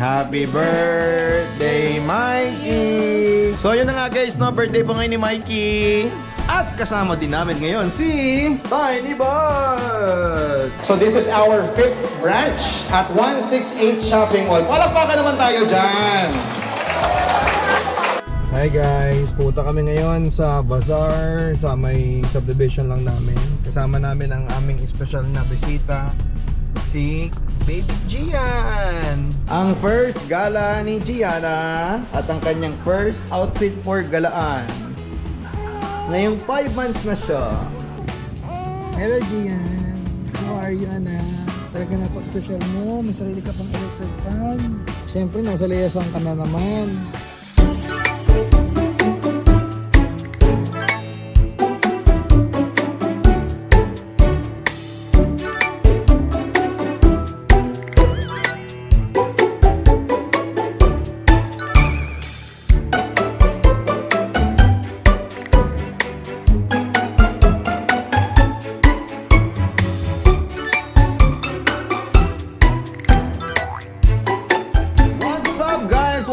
Happy birthday, Mikey! So yun na nga guys, no? Birthday po ngayon ni Mikey. At kasama din namin ngayon si Tiny Bud! So this is our 5th branch at 168 Shopping Mall. Palakpakan naman tayo dyan! Hi guys! Punta kami ngayon sa bazaar sa may subdivision lang namin. Kasama namin ang aming special na bisita, si Baby Gian! Ang first gala ni Gianna at ang kanyang first outfit for galaan. Ngayong 5 months na siya. Hello Gian, how are you anak? Talaga na pag-social mo, may sarili ka pang electric fan. Siyempre nasa layasan ka na naman.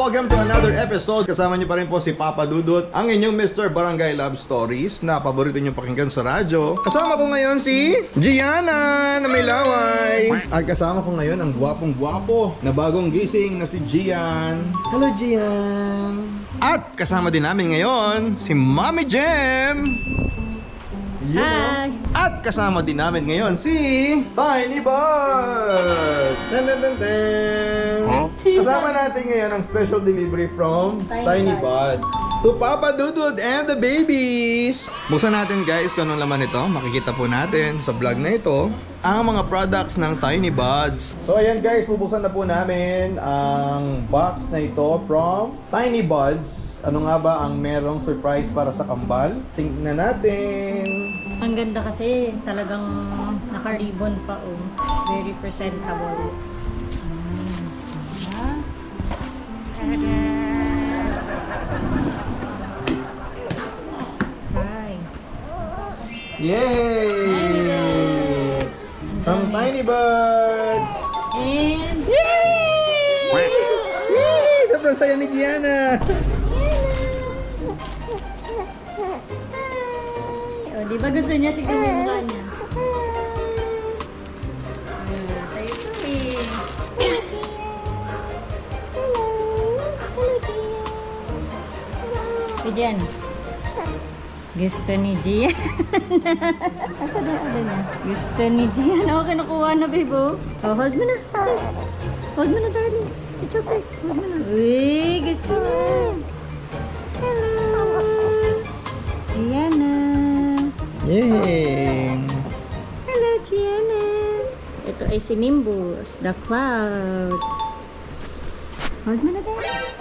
Welcome to another episode. Kasama niyo pa rin po si Papa Dudut, ang inyong Mr. Barangay Love Stories na paborito niyo pakinggan sa radyo. Kasama ko ngayon si Gianna na may laway. At kasama ko ngayon ang gwapong-gwapo na bagong gising na si Gian. Hello Gian. At kasama din namin ngayon si Mommy Jem. Hi! At kasama din namin ngayon si Tiny Bud! Dun, dun, dun, dun. Kasama natin ngayon ang special delivery from Tiny Buds to Papa Dudud and the babies! Buksan natin guys kung anong laman ito. Makikita po natin sa vlog na ito ang mga products ng Tiny Buds. So ayan guys, bubuksan na po namin ang box na ito from Tiny Buds. Ano nga ba ang merong surprise para sa kambal? Tingnan natin. Ang ganda kasi, talagang naka-ribbon pa oh. Very presentable. Hi. Yay! From Tiny Buds! And Yay! Sobrang saya ni Gianna! oh, di ba gusto niya tignan yung mukha niya? Sa'yo to eh. Si Jen. Gusto ni Gian. Asa na niya? Gusto ni Gian. Ako kinukuha na, babe. Oh, hold mo na. Hold mo na, darling. It's okay. Hold mo na. Uy, gusto na. Hello. Gianna. Yay! Hello, Gianna. Ito ay si Nimbus, the cloud. Hold mo na, darling.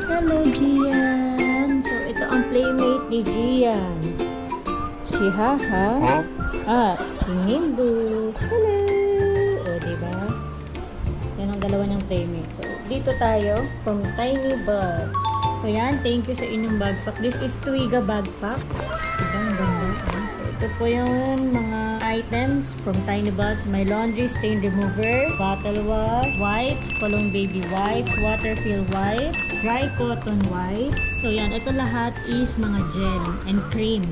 Hello, Gian. So, ito ang playmate ni Gian. Si Haha at si Nimbus. Hello! O, diba? Yan ang dalawa ng playmate. So, dito tayo from Tiny Buds. So, yan. Thank you sa inyong bag pack. This is Twiga bag pack. Diba? Ang ganda. So, ito po yung mga items from Tiny Buds. May laundry stain remover, bottle wash, wipes, Colong baby wipes, water fill wipes, dry cotton wipes. So yan, ito lahat is mga gel and cream.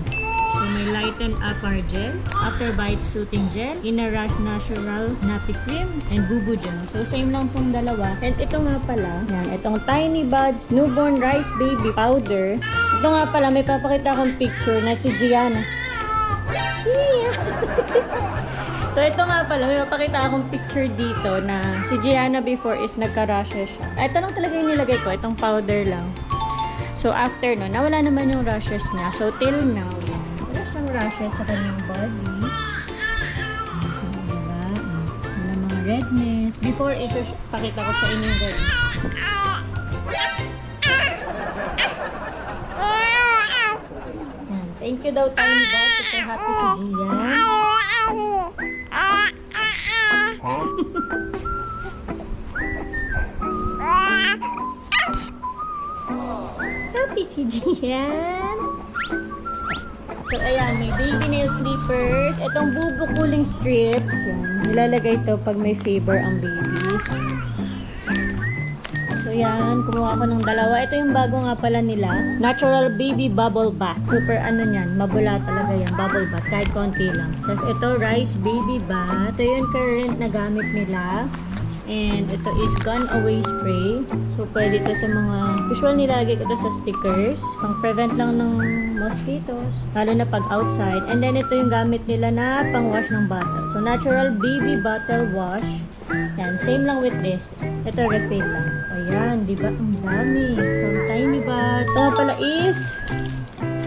So may Lighten Apar Gel, After Bite Soothing Gel, Inner Rush Natural Nappy Cream, and Bubu Gel. So same lang pong dalawa. And ito nga pala, yan, itong Tiny Buds Newborn Rice Baby Powder. Ito nga pala, may papakita akong picture na si Gianna. So ito nga pala, may papakita akong picture dito na si Gianna before is nagka-rashes siya. Ito lang talaga yung nilagay ko, itong powder lang. So after no, nawala naman yung rashes niya. So till now, wala siyang rashes sa kanyang body. Diba? Wala mga redness. Before is, pakita ko sa inyo yung redness. Thank you daw, Tiny Buds. Super happy si Gian. Happy si Gian. So, ayan, may baby nail clipper. itong Bubu cooling strips, yan, nilalagay ito pag may fever ang babies. So yan, kumuha ako ng dalawa. Ito yung bago nga pala nila. Natural Baby Bubble Bath. Super ano yan, mabula talaga yan. Bubble bath, kahit konti lang. Tapos ito, Rice Baby Bath. Ito yung current na gamit nila. And ito is Gone Away Spray. So pwede ito sa mga, usual nilagay ko ito sa stickers. Pang prevent lang ng mosquitoes. Lalo na pag outside. And then ito yung gamit nila na pang wash ng bottle. So Natural Baby Bottle Wash. Yan, same lang with this. Ito refill lang. Ayan, di ba? Ang dami. From Tiny Bath. Ito pala is,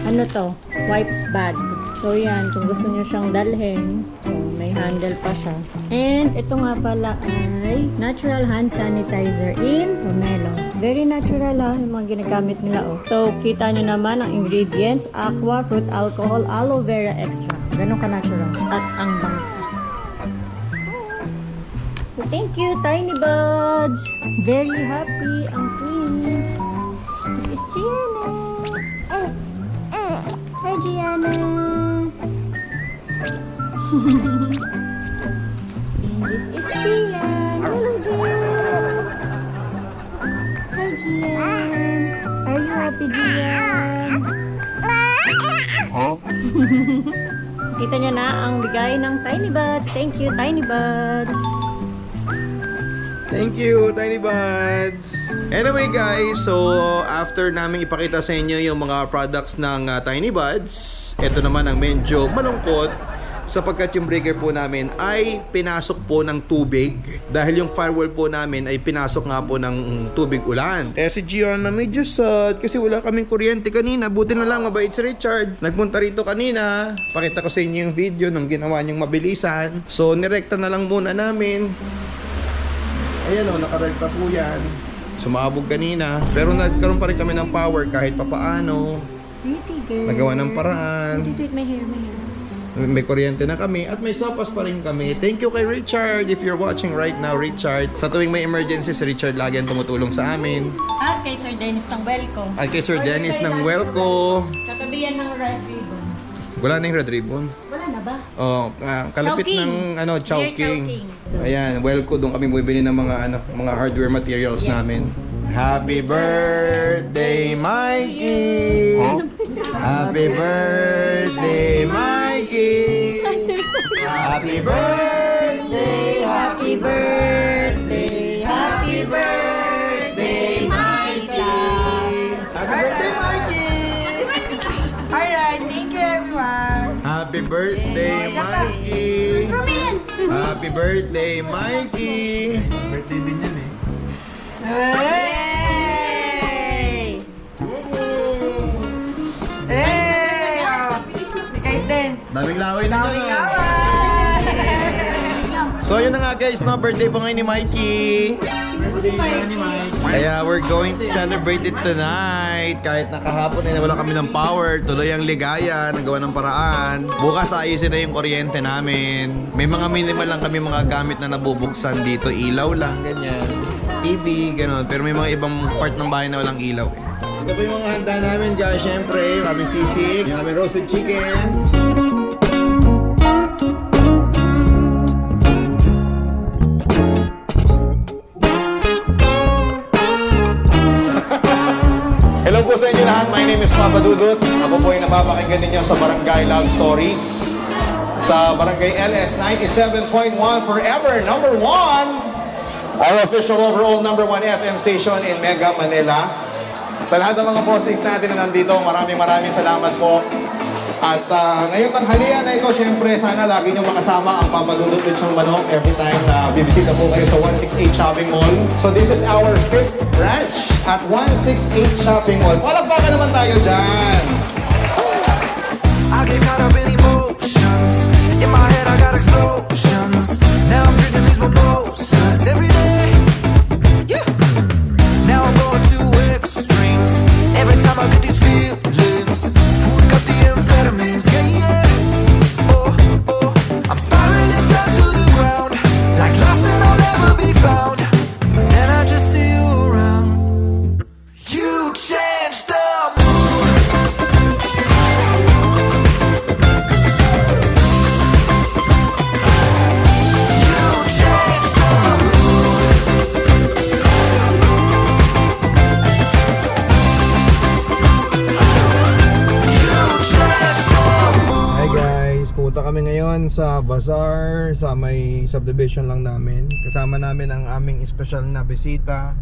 ano to? Wipes bag. So yan, kung gusto nyo siyang dalhin, may handle pa siya. And ito nga pala ay natural hand sanitizer in pomelo. Very natural ha, yung mga ginagamit nila oh. So, kita nyo naman ang ingredients, aqua, fruit alcohol, aloe vera extra. Ganun ka natural. At ang bang. So, thank you, Tiny Buds. Very happy ang twins. This is Gianna. Hi, Gianna. And this is Gian. Hello, Gian. Hi, Gian. Are you happy, Gian? Kita niyo na ang bigay ng Tiny Buds. Thank you, Tiny Buds. Thank you, Tiny Buds! Anyway guys, so after namin ipakita sa inyo yung mga products ng Tiny Buds, ito naman ang medyo malungkot sapagkat yung breaker po namin ay pinasok po ng tubig dahil yung firewall po namin ay pinasok nga po ng tubig ulan. Eh si Gianna medyo sad kasi wala kaming kuryente kanina. Buti na lang mabait si Richard. Nagpunta rito kanina. Pakita ko sa inyo yung video nung ginawa niyong mabilisan. So nirekta na lang muna namin. Ayan o, nakarekta po yan. Sumabog kanina. Pero nagkaroon pa rin kami ng power kahit papaano. Pretty girl. Nagawa ng paraan. Do it, my hair, my hair. May kuryente na kami at may sopas pa rin kami. Thank you kay Richard if you're watching right now, Richard. Sa tuwing may emergency, si Richard lagi ang tumutulong sa amin. At kay Sir Dennis ng Welco. At kay Sir Dennis ng Welco. Katabi yan ng red ribbon. Wala na yung red ribbon. Wala na ba? Oh, kalapit Chowking. ng Chowking. Chowking. Ayan, Welco, doon kami bumibili ng mga hardware materials namin. Happy birthday, Mikey! Happy birthday, Mikey! Happy birthday, Happy birthday, happy birthday, Mikey! Happy birthday, Mikey! Alright, thank you everyone. Happy birthday, Mikey! Happy birthday, Mikey! Birthday din yan eh. Hey! Hey! Si Kaiten. Daming laway na So yun na nga guys, no, birthday po ngayon ni Mikey. Kaya we're going to celebrate it tonight. Kahit nakahapon ay wala kami ng power, tuloy ang ligaya, nagawa ng paraan. Bukas ayusin na yung kuryente namin. May mga minimal lang kami mga gamit na nabubuksan dito. Ilaw lang, ganyan. TV, gano'n. Pero may mga ibang part ng bahay na walang ilaw eh. Ito po yung mga handa namin guys. Siyempre, aming sisig, yung aming roasted chicken. Hello po sa inyo lahat. My name is Papa Dudut. Ako po ay napapakinggan ninyo sa Barangay Love Stories. Sa Barangay LS 97.1 Forever Number 1. Our official overall number 1 FM station in Mega Manila. Sa lahat ng mga postings natin na nandito, maraming salamat po. At ngayong tanghalian na ito, syempre, sana lagi nyo makasama ang Papa Dudut Lechong Manok every time na bibisita po kayo sa 168 Shopping Mall. So this is our 5th branch at 168 Shopping Mall. Palakpakan naman tayo dyan! I get caught up in emotions. In my head I got explosions. Now I'm drinking these mimosas every day. Yeah. Now I'm going to extremes. Every time I get these feelings. Who's got the amphetamines? Yeah, yeah. Oh, oh. I'm spiraling down to the ground. Like lost and I'll never be found. Then I just see you around. You changed the mood. guys, pupunta kami ngayon sa bazaar sa may subdivision lang namin. Kasama namin ang aming special na bisita,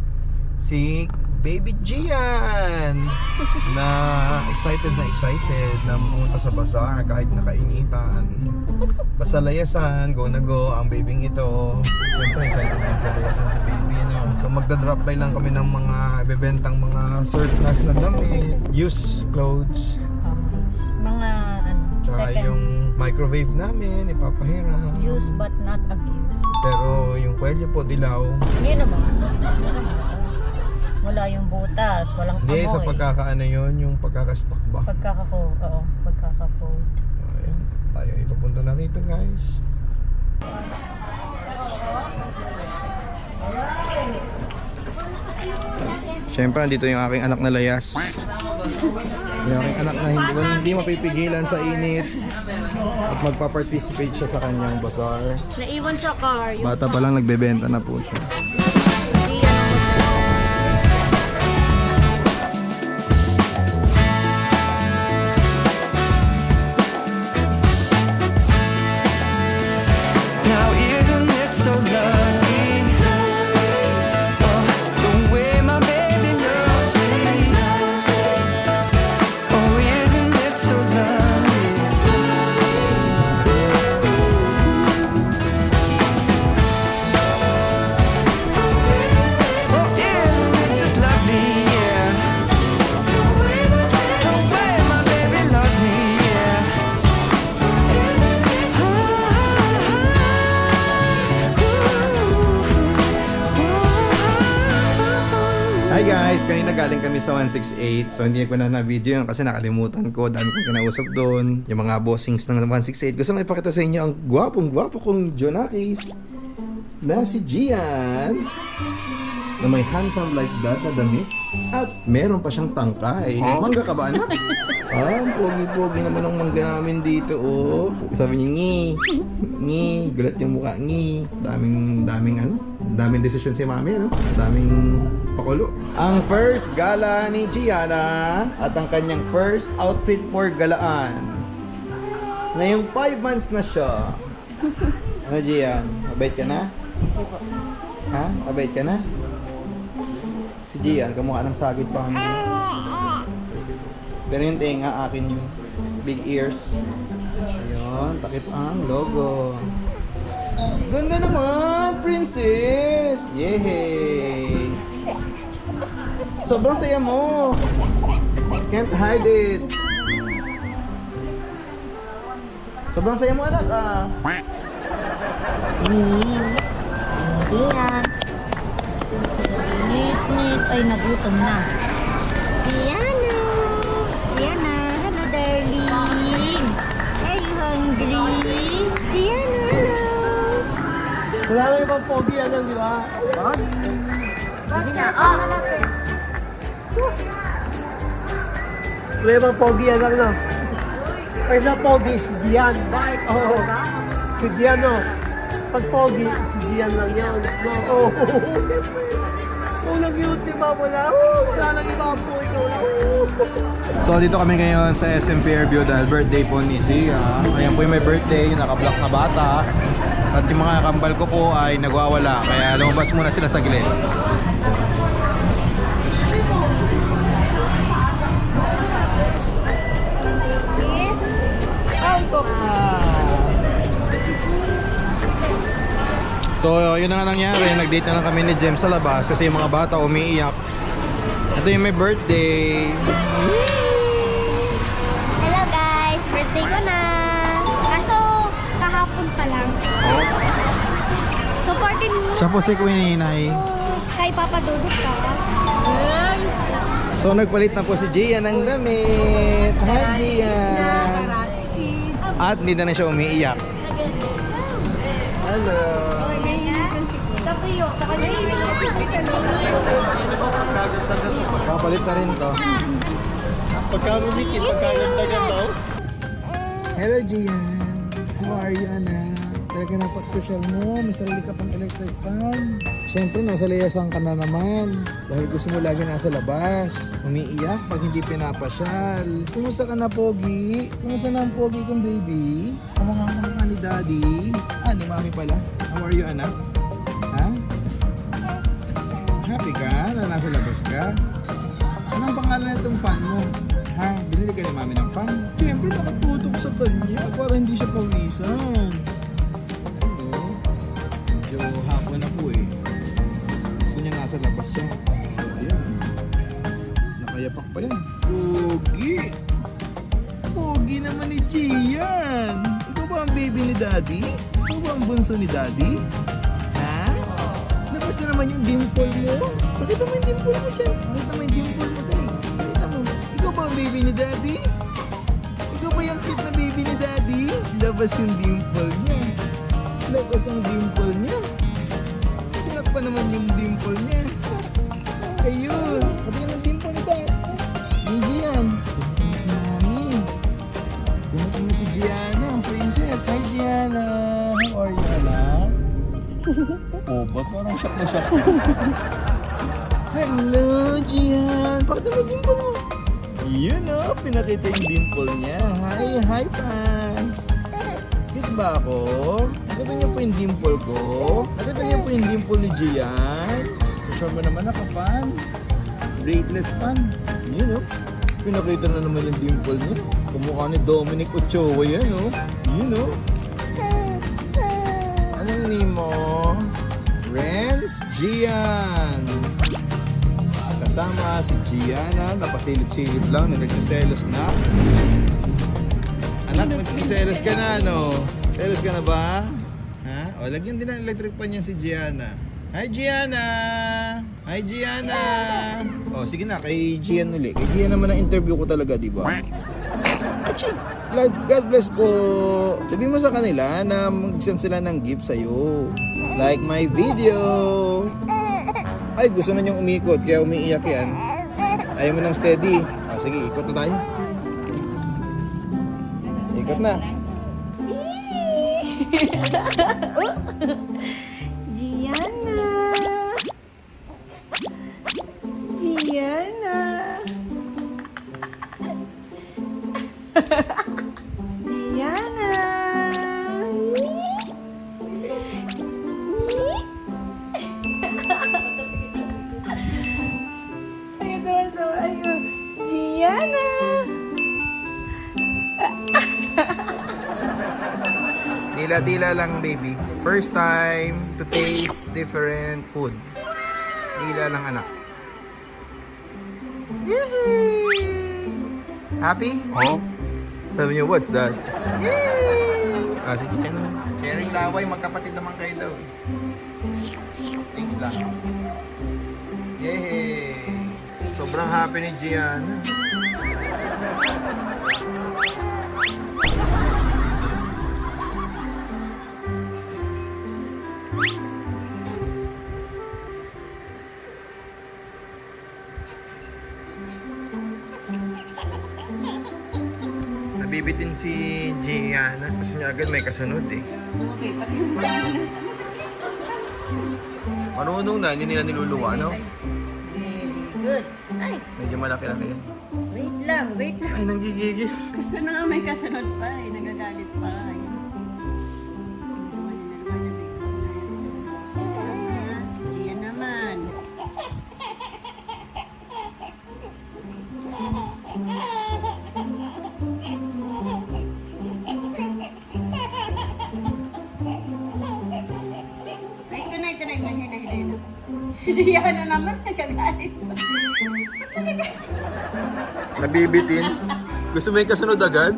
si Baby Gian, na excited na pumunta sa bazaar kahit nakainitan. Basta layasan, go na go ang babing ito. Siyempre excited din sa layasan si baby, no? So magdadrop by lang kami ng mga bebentang mga surplus na damit, used clothes, Mga tsaka second yung microwave namin ipapahiram. use but not abuse. Pero yung kwelyo po dilaw. Hindi naman. Wala yung butas, walang Hindi, sa amoy. pagkakaano yun, yung pagkakastock ba? Pagkaka-fold. Ayan, tayo ipapunta na rito guys. Siyempre, andito yung aking anak na layas. Yung aking anak na hindi mapipigilan sa init. At magpa-participate siya sa kanyang bazaar. Naiwan sa car. Yung Bata pa lang nagbebenta na po siya. Now isn't it so lucky? Oh, the way my baby loves me. Oh, isn't it so lucky? Oh, isn't it just lovely? Yeah. The way my baby loves me. Yeah. Hi guys! Kanina galing kami sa 168. So hindi ko na video yun kasi nakalimutan ko. Dami kong kinausap doon. Yung mga bossings ng 168. Gusto lang ipakita sa inyo ang gwapong-gwapo kong Jonakis na si Gian, na may handsome like that na damit. At meron pa siyang tangkay. Mangga ka ba, anak? Ang pogi-pogi naman ang mangga namin dito, oh. Sabi niya, ngi, gulat yung mukha, ngi. Daming desisyon si mami, no? Daming pakulo. Ang first gala ni Gianna at ang kanyang first outfit for galaan. Ngayong 5 months na siya. Ano, Gian? Mabait ka na? Ha? Mabait ka na? Si Gian, kamukha ng sagid pa kami. Pero yung tenga, akin yung big ears. Ayun, takip ang logo. Ganda naman, princess! Yehey! Sobrang saya mo! Can't hide it! Sobrang saya mo, anak, ah! Nit. Ay, nagutom na. Diana! Diana, hello darling! Are you hungry? Diana, hello! Wala lang ibang pogi ano, di ba? Ha? Sige na, oh! Wala ibang pogi ano, no? Ay, sa pogi, si Gian. Oo. Si Gian, no? Pag pogi, si Gian lang yan. No? Oo. Unang cute, di ba? Wala lang ibang po, ikaw lang. So dito kami ngayon sa SM Fairview dahil birthday po ni Gia. Ayan po yung may birthday, yung naka-block na bata. At yung mga kambal ko po ay nagwawala, kaya lumabas muna sila sa gilid. So yun na nga nangyari, nag-date na lang kami ni Jem sa labas kasi yung mga bata umiiyak. Ito yung may birthday. Hello guys! Birthday ko na! Kaso, kahapon pa lang. Supportin mo Siya po si Queen Inay. kay Papa Dudut ka. So nagpalit na po si Gian ng damit. Hi Gian! At hindi na siya umiiyak. Hello! Tapuyo, Kapalit na rin to. Pagkagumikit, pagkaganda-ganda. Hello, Gian. How are you, anak? Tara Masaya ka na pag-social mo. May sarili ka pang electric fan. Siyempre, nasa layasan ka na naman. Dahil gusto mo lagi nasa labas. Umiiyak pag hindi pinapasyal. Kumusta ka na, Pogi? Kumusta na ang Pogi kong baby? Kamukha ni Daddy. Ni Mami pala. How are you, anak? Ha? Happy ka na nasa labas ka? Anong pangalan nitong fan mo? Ha? Binili ka ni Mami ng fan? Siyempre, nakatutok sa kanya para hindi siya pawisan. Ano? Medyo hapon na po eh. Gusto niya nasa labas siya. Ayan. Nakayapak pa yan. Pogi! Pogi naman ni Gian! Ikaw ba ang baby ni Daddy? Ikaw ba ang bunso ni Daddy? Ha? Labas na naman yung dimple mo. Pakita mo yung dimple mo dyan. Pakita mo yung dimple mo dali. Pakita mo. Ikaw ba ang baby ni Daddy? Ikaw ba yung cute na baby ni Daddy? Labas yung dimple niya. Labas ang dimple niya. Tinak pa naman yung dimple niya. Ayun. Patingin ang dimple ni Dad. Ni Gian. Tingnan si Mami. Tingnan mo si Gianna, ang princess. Hi Gianna. How are you, anak? Oh, ba't parang shock na shock? Hello, Gian. Pakita mo yung dimple mo. Yun o, pinakita yung dimple niya. Hi fans. Cute ba ako? Nakita niyo po yung dimple ko? Nakita niyo po yung dimple ni Gian? So, sure mo naman fan. Braidless fan. Yun o. Pinakita na naman yung dimple niya. Kumukha ni Dominic Ochoa yan o. Yun o. Anong name mo? Renz Gian. Kasama si Gianna, napasilip-silip lang, na nagsiselos na. Anak, nagsiselos ka na, no? Selos ka na ba? Ha? O, lagyan din ng electric pan yan si Gianna. Hi, Gianna! Hi, Gianna! O, sige na, kay Gian ulit. Kay Gian naman ang interview ko talaga, di ba? Achoo! God bless po! Sabihin mo sa kanila na mag-send sila ng gift sa'yo. Like my video! Ay, gusto na niyang umikot, kaya umiiyak yan. Ayaw mo ng steady. Sige, ikot na tayo. Ikot na. Gianna! Gianna! Gianna! Ayun. Gianna! Dila-dila lang, baby. First time to taste different food. Dila lang, anak. Yay! Happy? Oh. Sabi niyo, what's that? Yay! Si Jenna. Sharing laway, magkapatid naman kayo daw. Thanks lang. Yay! Sobrang happy ni Gianna. Nabibitin si Gianna. Gusto niya agad may kasunod eh. Marunong na, hindi nila niluluwa, no? Good. Ay, Medyo malaki-laki yan. wait lang. Ay, nanggigigil. Gusto na nga may kasunod pa eh. Nagagalit pa. Si Gian naman. Ay, ito na. Si Gian naman. Nagagalit pa. Nabibitin. Gusto mo yung kasunod agad?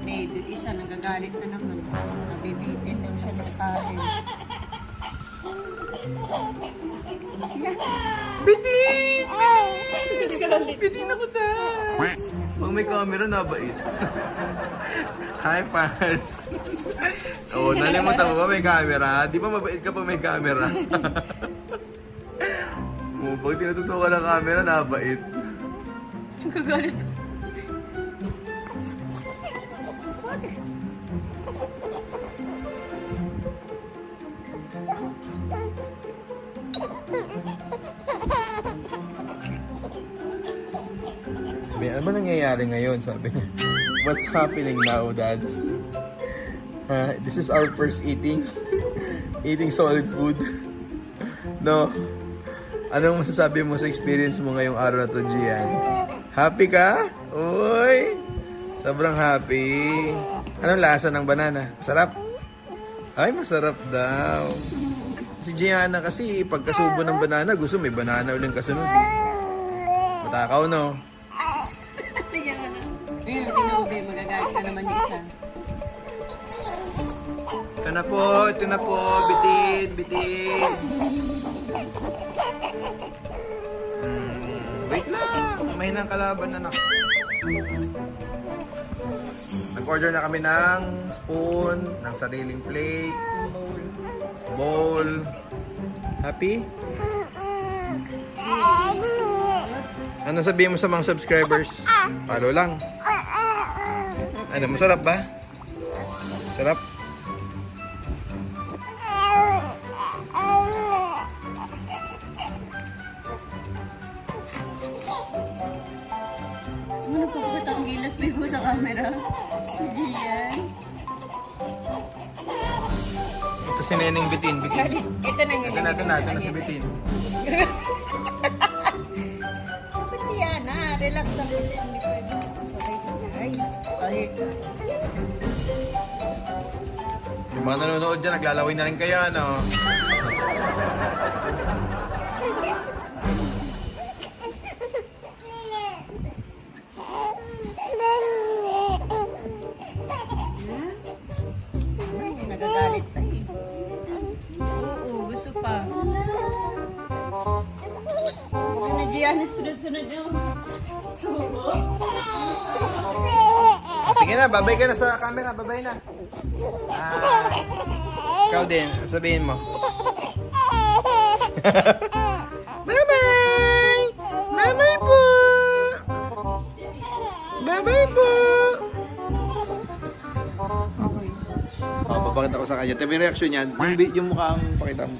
Baby, isa nagagalit na naman. Nabibitin daw siya ng kain. Bitin! Bitin ako ta! Pag may camera, nabait. Hi, fans! Oo, nalimutan mo ba may camera? Di ba mabait ka pa may camera? Pag tinututukan ng camera, nabait. Sabi, ano ba nangyayari ngayon? Sabi niya, what's happening now, Dad? This is our first eating. Eating solid food. No? Anong masasabi mo sa experience mo ngayong araw na to, Gian? Happy ka? Uy! Sobrang happy. Anong lasa ng banana? Masarap? Ay, masarap daw. Si Gianna kasi, pagkasubo ng banana, gusto may banana uling kasunod eh. Matakaw, no? Ngayon, tinobe, magagalit ka naman yung isa. Ito na po, bitin, bitin. Wait lang, may nang kalaban na. Nag-order na kami ng spoon, ng sariling plate, bowl. Happy? Ano sabihin mo sa mga subscribers? Follow lang. Ano, masarap ba? Sarap? Ano po bakit ang gilas bigo sa camera? Si Gian. Ito si Neneng Bitin, Bitin. Ito na yun. Ito na si Bitin. Bakit si Yana? Relax lang kasi hindi pwede. Sabay-sabay. Ay. Yung mga nanonood dyan, naglalaway na rin kayo, ano? Nagagalit pa eh. Oo, gusto pa. Ano, Gian? Sunod-sunod yung subo. Sige na, babay ka na sa camera, babay na. Ikaw din, sabihin mo. Bye-bye! Bye-bye po! Bye-bye po! Okay. Oh, papakita ko sa kanya. Tabi yung reaction niyan. Yung mukhang pakita mo.